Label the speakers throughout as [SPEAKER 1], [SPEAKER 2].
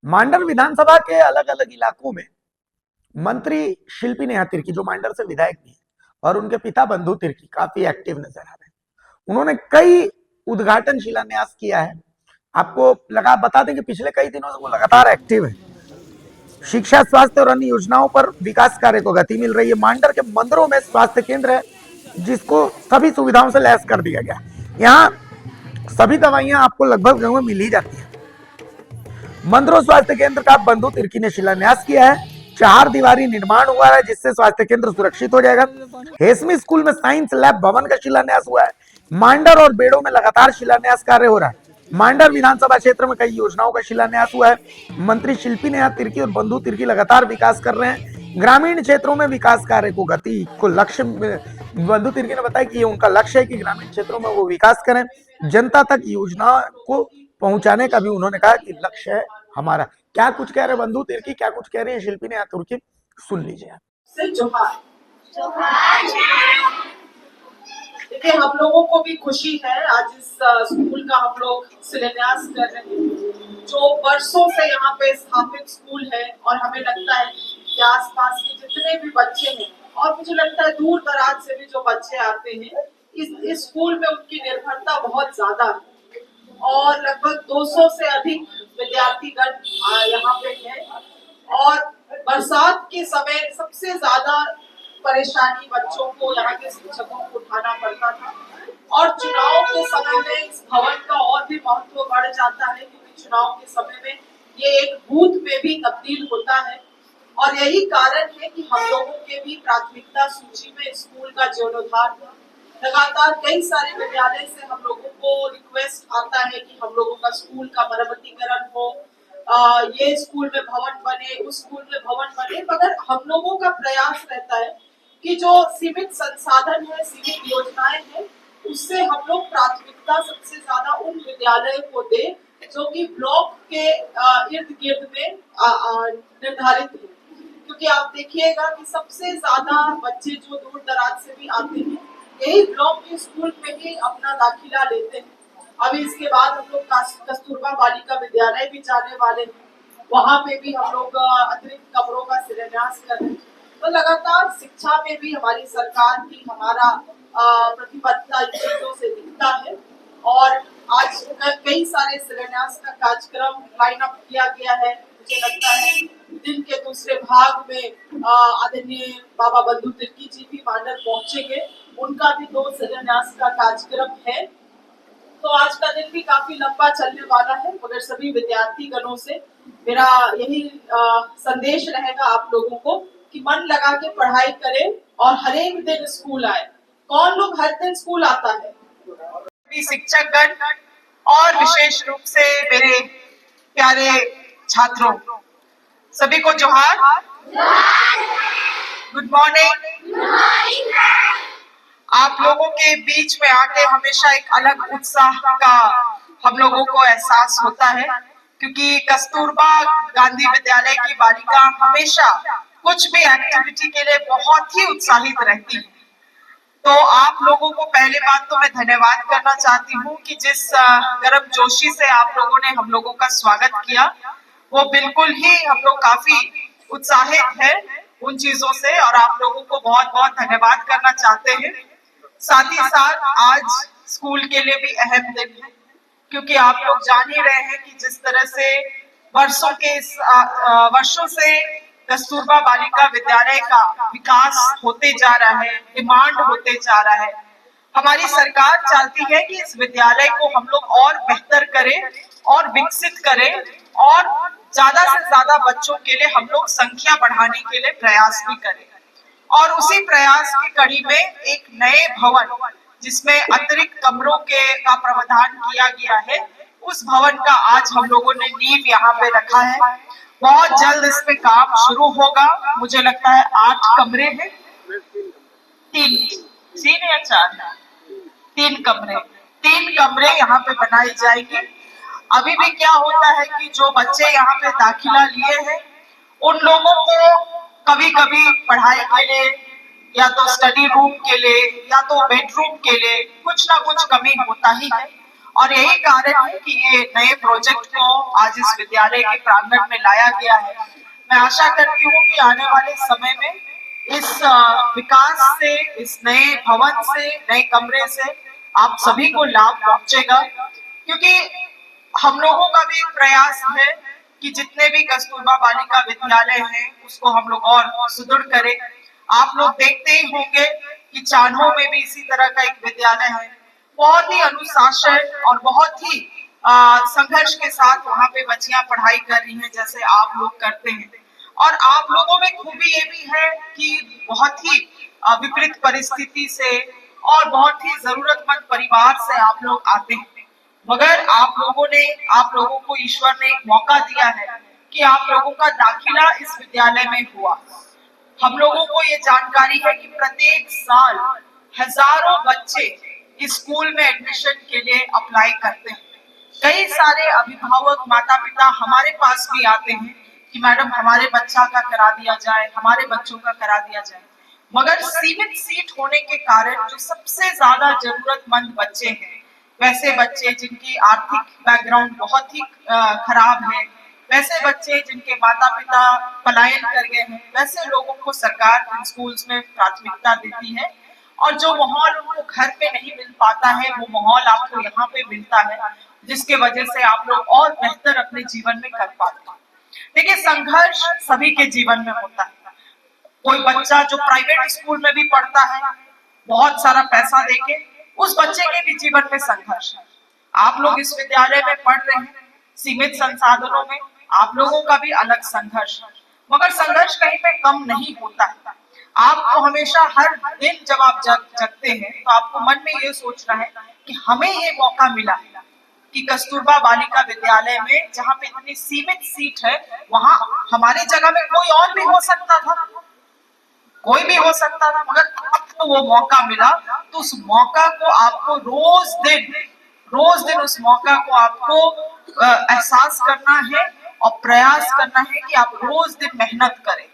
[SPEAKER 1] मांडर विधानसभा के अलग अलग इलाकों में मंत्री शिल्पी नेहा तिर्की, जो मांडर से विधायक भी है, और उनके पिता बंधु तिर्की काफी एक्टिव नजर आ रहे हैं। उन्होंने कई उद्घाटन शिलान्यास किया है। आपको लगा बता दें कि पिछले कई दिनों से वो लगातार एक्टिव है। शिक्षा, स्वास्थ्य और अन्य योजनाओं पर विकास कार्य को गति मिल रही है। मांडर के मंदिरों में स्वास्थ्य केंद्र है, जिसको सभी सुविधाओं से लैस कर दिया गया। यहाँ सभी दवाइयां आपको लगभग गांव में मिल ही जाती है। मंदरो स्वास्थ्य केंद्र का बंधु तिर्की ने शिलान्यास किया है। 4 दीवारी निर्माण हुआ है, जिससे स्वास्थ्य केंद्र सुरक्षित हो जाएगा। हेसमी स्कूल में साइंस लैब भवन का शिलान्यास हुआ है। मांडर और बेड़ो में लगातार शिलान्यास कार्य हो रहा है। मांडर विधानसभा क्षेत्र में कई योजनाओं का शिलान्यास हुआ है। मंत्री शिल्पी नेहा तिर्की और बंधु तिर्की लगातार विकास कर रहे हैं। ग्रामीण क्षेत्रों में विकास कार्य को गति को लक्ष्य, बंधु तिर्की ने बताया कि ये उनका लक्ष्य है कि ग्रामीण क्षेत्रों में वो विकास करें। जनता तक योजना को पहुंचाने का भी उन्होंने कहा कि लक्ष्य है हमारा। क्या कुछ कह रहे बंधु तिर्की, क्या कुछ कह रहे हैं शिल्पी नेहा तिर्की, सुन लीजिए आप।
[SPEAKER 2] देखिए, हम लोगों को भी खुशी है आज इस स्कूल का हम लोग शिलान्यास कर रहे हैं, जो वर्षों से यहाँ पे स्थापित स्कूल है। और हमें लगता है कि आसपास के जितने भी बच्चे हैं, और मुझे लगता है दूर दराज से भी जो बच्चे आते हैं, इस स्कूल में उनकी निर्भरता बहुत ज्यादा है। और लगभग 200 से अधिक विद्यार्थीगण यहाँ पे हैं। और बरसात के समय सबसे ज्यादा परेशानी बच्चों को, यहाँ के शिक्षकों को उठाना पड़ता था। और चुनाव के समय में इस भवन का और भी महत्व बढ़ जाता है, क्योंकि चुनाव के समय में ये एक बूथ में भी तब्दील होता है। और यही कारण है कि हम लोगों के भी प्राथमिकता सूची में स्कूल का जीर्णोद्धार था। लगातार कई सारे विद्यालय से हम लोगों को रिक्वेस्ट आता है कि हम लोगों का स्कूल का मरम्मतीकरण हो, ये स्कूल में भवन बने, उस स्कूल में भवन बने। मगर हम लोगों का प्रयास रहता है कि जो सीमित संसाधन है, सीमित योजनाएं हैं, उससे हम लोग प्राथमिकता सबसे ज्यादा उन विद्यालयों को दे जो कि ब्लॉक के इर्द गिर्द में निर्धारित है। क्योंकि आप देखिएगा कि सबसे ज्यादा बच्चे जो दूर दराज से भी आते हैं, यही ब्लॉक के स्कूल में ही अपना दाखिला लेते हैं। अभी इसके बाद हम लोग कस्तूरबा बालिका विद्यालय भी जाने वाले हैं, वहां पे भी हम लोग अतिरिक्त कमरों का शिलान्यास कर रहे हैं। तो लगातार शिक्षा में भी हमारी सरकार की, हमारा प्रतिबद्धता इन चीजों से दिखता है। और आज कई सारे शिलान्यास का कार्यक्रम लाइन अप किया गया है। मुझे लगता है दिन के दूसरे भाग में आदरणीय बाबा बंधु तिर्की जी भी मांडर पहुंचेंगे, उनका भी 2 शिलान्यास का कार्यक्रम है। तो आज का दिन भी काफी लंबा चलने वाला है, मगर सभी विद्यार्थी गणों से मेरा यही संदेश रहेगा आप लोगों को कि मन लगा के पढ़ाई करें और हर एक दिन स्कूल आए। कौन लोग हर दिन स्कूल आता है? शिक्षकगण और विशेष रूप से मेरे प्यारे छात्रों, सभी को जोहार। Good morning. आप लोगों के बीच में आके हमेशा एक अलग उत्साह का हम लोगों को एहसास होता है, क्योंकि कस्तूरबा गांधी विद्यालय की बालिका हमेशा कुछ भी एक्टिविटी के लिए बहुत ही उत्साहित रहती है। तो आप लोगों को पहले बात तो मैं धन्यवाद करना चाहती हूँ कि जिस गर्मजोशी से आप लोगों ने हम लोगों का स्वागत किया, वो बिल्कुल ही हम लोग काफी उत्साहित है उन चीजों से, और आप लोगों को बहुत बहुत धन्यवाद करना चाहते हैं। साथ ही साथ आज स्कूल के लिए भी अहम दिन है, क्योंकि आप लोग जान ही रहे हैं कि जिस तरह से वर्षों से कस्तूरबा बालिका विद्यालय का विकास होते जा रहा है, डिमांड होते जा रहा है। हमारी सरकार चाहती है कि इस विद्यालय को हम लोग और बेहतर करें और विकसित करें, और ज्यादा से ज्यादा बच्चों के लिए हम लोग संख्या बढ़ाने के लिए प्रयास भी करें। और उसी प्रयास की कड़ी में एक नए भवन, जिसमें अतिरिक्त कमरों का प्रावधान किया गया है, उस भवन का आज हम लोगों ने नींव यहाँ पे रखा है। बहुत जल्द इस पे काम शुरू होगा। मुझे लगता है 8 कमरे हैं, 3 या 4, 3 कमरे यहाँ पे बनाए जाएंगे। अभी भी क्या होता है कि जो बच्चे यहाँ पे दाखिला लिए हैं, उन लोगों को कभी कभी पढ़ाई के लिए, या तो स्टडी रूम के लिए, या तो बेडरूम के लिए कुछ ना कुछ कमी होता ही है। और यही कारण है कि ये नए प्रोजेक्ट को आज इस विद्यालय के प्रांगण में लाया गया है। मैं आशा करती हूँ कि आने वाले समय में इस विकास से, इस नए भवन से, नए कमरे से आप सभी को लाभ पहुंचेगा, क्योंकि हम लोगों का भी एक प्रयास है कि जितने भी कस्तूरबा बालिका विद्यालय हैं उसको हम लोग और सुदृढ़ करें। आप लोग देखते ही होंगे कि चान्हो में भी इसी तरह का एक विद्यालय है। बहुत ही अनुशासन और बहुत ही संघर्ष के साथ वहां पे बच्चियां पढ़ाई कर रही हैं, जैसे आप लोग करते हैं। और आप लोगों में खूबी ये भी है कि बहुत ही विपरीत परिस्थिति से और बहुत ही जरूरतमंद परिवार से आप लोग आते हैं, मगर आप लोगों को ईश्वर ने एक मौका दिया है कि आप लोगों का दाखिला इस विद्यालय में हुआ। हम लोगों को ये जानकारी है कि प्रत्येक साल हजारों बच्चे इस स्कूल में एडमिशन के लिए अप्लाई करते हैं। कई सारे अभिभावक, माता पिता हमारे पास भी आते हैं कि मैडम हमारे बच्चा का करा दिया जाए, हमारे बच्चों का करा दिया जाए, मगर सीमित सीट होने के कारण जो सबसे ज्यादा जरूरतमंद बच्चे हैं, वैसे बच्चे जिनकी आर्थिक बैकग्राउंड बहुत ही खराब है, वैसे बच्चे जिनके माता पिता पलायन कर गए हैं, वैसे लोगों को सरकार इन स्कूल्स में प्राथमिकता देती है। और जो माहौल उनको घर पे नहीं मिल पाता है, वो माहौल आपको यहाँ पे मिलता है, जिसके वजह से आप लोग और बेहतर अपने जीवन में कर पाते हैं। देखिए, संघर्ष सभी के जीवन में होता है। कोई बच्चा जो प्राइवेट स्कूल में भी पढ़ता है, बहुत सारा पैसा देके, उस बच्चे के भी जीवन में संघर्ष है। आप लोग इस विद्यालय में पढ़ रहे हैं, सीमित संसाधनों में, आप लोगों का भी अलग संघर्ष है, मगर संघर्ष कहीं पे कम नहीं होता है। आपको हमेशा हर दिन जब आप जगते हैं तो आपको मन में ये सोचना है कि हमें ये मौका मिला है कि कस्तूरबा बालिका विद्यालय में जहाँ पे इतनी सीमित सीट है, वहां हमारी जगह में कोई और भी हो सकता था, कोई भी हो सकता था, मगर आपको वो मौका मिला। तो उस मौका को आपको रोज दिन उस मौका को आपको एहसास करना है और प्रयास करना है कि आप रोज दिन मेहनत करें,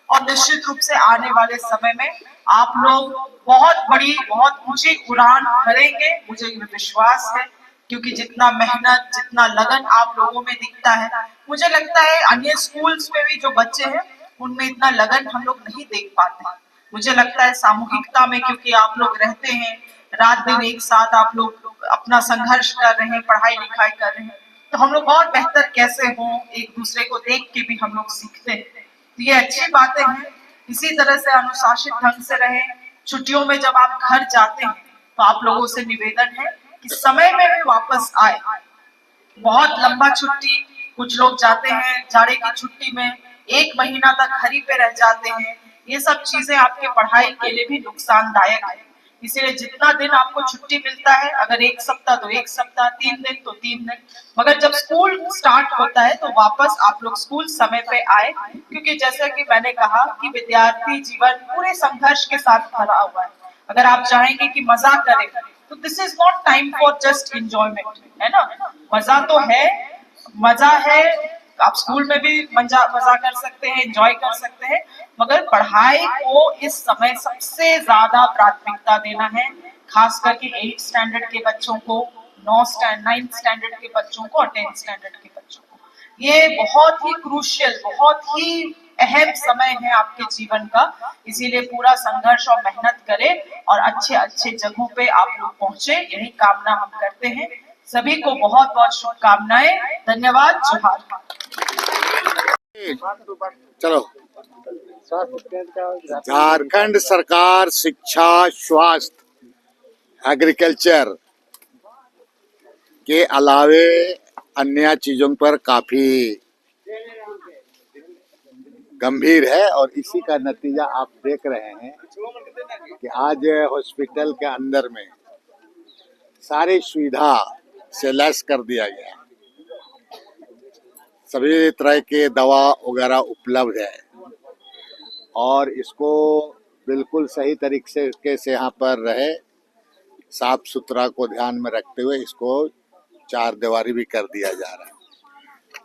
[SPEAKER 2] और निश्चित रूप से आने वाले समय में आप लोग बहुत ऊंची उड़ान भरेंगे, मुझे ये विश्वास है। क्योंकि जितना मेहनत, जितना लगन आप लोगों में दिखता है, मुझे लगता है अन्य स्कूल्स में भी जो बच्चे हैं उनमें इतना लगन हम लोग नहीं देख पाते हैं। मुझे लगता है सामूहिकता में, क्योंकि आप लोग रहते हैं रात दिन एक साथ, आप लोग अपना संघर्ष कर रहे हैं, पढ़ाई लिखाई कर रहे हैं, तो हम लोग और बेहतर कैसे हों, एक दूसरे को देख के भी हम लोग सीखते हैं। तो ये अच्छी बातें हैं। इसी तरह से अनुशासित ढंग से रहें। छुट्टियों में जब आप घर जाते हैं तो आप लोगों से निवेदन है कि समय में भी वापस आए। बहुत लंबा छुट्टी, कुछ लोग जाते हैं जाड़े की छुट्टी में 1 महीना तक घर ही पे रह जाते हैं। ये सब चीजें आपके पढ़ाई के लिए भी नुकसानदायक है। इसीलिए जितना दिन आपको छुट्टी मिलता है, अगर 1 सप्ताह तो 1 सप्ताह, 3 दिन तो 3 दिन, मगर जब स्कूल स्टार्ट होता है तो वापस आप लोग स्कूल समय पे आए। क्योंकि जैसा कि मैंने कहा कि विद्यार्थी जीवन पूरे संघर्ष के साथ भरा हुआ है। अगर आप चाहेंगे कि मजा करें तो this is not time for just enjoyment, है ना। मजा तो है, मजा है, आप स्कूल में भी मजा कर सकते हैं, एंजॉय कर सकते हैं, मगर पढ़ाई को इस समय सबसे ज्यादा प्राथमिकता देना है। खास करके 8th स्टैंडर्ड के बच्चों को, 9th स्टैंडर्ड के बच्चों को और 10th स्टैंडर्ड के बच्चों को। ये बहुत ही क्रूशियल, बहुत ही अहम समय है आपके जीवन का। इसीलिए पूरा संघर्ष और मेहनत करें और अच्छे अच्छे जगहों पे आप लोग पहुंचे, यही कामना हम करते हैं। सभी को बहुत बहुत शुभकामनाएं। धन्यवाद। जोहार।
[SPEAKER 3] चलो। झारखंड सरकार शिक्षा, स्वास्थ्य, एग्रीकल्चर के अलावे अन्य चीजों पर काफी गंभीर है, और इसी का नतीजा आप देख रहे हैं कि आज हॉस्पिटल के अंदर में सारी सुविधा से लैस कर दिया गया। सभी तरह के दवा वगैरह उपलब्ध है, और इसको बिल्कुल सही तरीके से यहाँ पर रहे, साफ सुथरा को ध्यान में रखते हुए इसको 4 दीवारी भी कर दिया जा रहा है।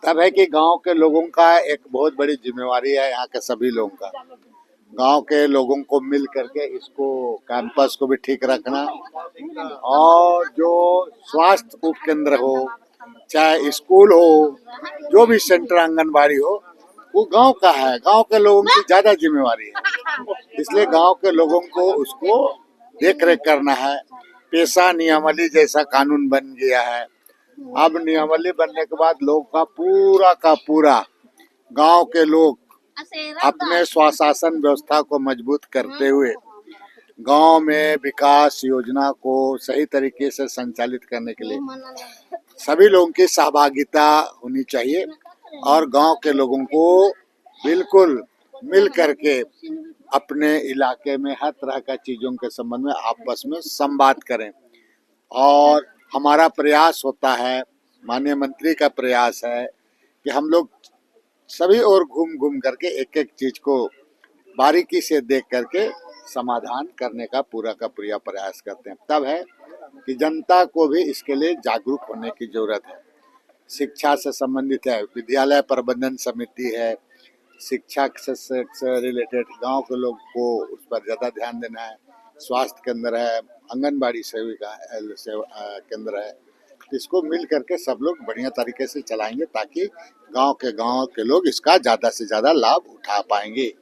[SPEAKER 3] तब है कि गांव के लोगों का एक बहुत बड़ी जिम्मेवारी है, यहाँ के सभी लोगों का, गांव के लोगों को मिल करके इसको कैंपस को भी ठीक रखना, और जो स्वास्थ्य उपकेंद्र हो, चाहे स्कूल हो, जो भी सेंटर आंगनबाड़ी हो, वो गांव का है, गांव के लोगों की ज्यादा जिम्मेवारी है। इसलिए गांव के लोगों को उसको देख रेख करना है। पेशा नियमावली जैसा कानून बन गया है। अब नियमावली बनने के बाद लोग का पूरा गांव के लोग अपने स्वशासन व्यवस्था को मजबूत करते हुए गांव में विकास योजना को सही तरीके से संचालित करने के लिए सभी लोगों की सहभागिता होनी चाहिए, और गांव के लोगों को बिल्कुल मिल करके अपने इलाके में हर तरह का चीजों के संबंध में आपस में संवाद करें। और हमारा प्रयास होता है, माननीय मंत्री का प्रयास है कि हम लोग सभी ओर घूम घूम करके एक एक चीज को बारीकी से देख करके समाधान करने का पूरा प्रयास करते हैं। तब है कि जनता को भी इसके लिए जागरूक होने की जरूरत है। शिक्षा से संबंधित है, विद्यालय प्रबंधन समिति है, शिक्षा से रिलेटेड गांव के लोग को उस पर ज्यादा ध्यान देना है। स्वास्थ्य केंद्र है, आंगनबाड़ी सेविका केंद्र है, इसको मिल करके सब लोग बढ़िया तरीके से चलाएंगे ताकि गांव के लोग इसका ज्यादा से ज्यादा लाभ उठा पाएंगे।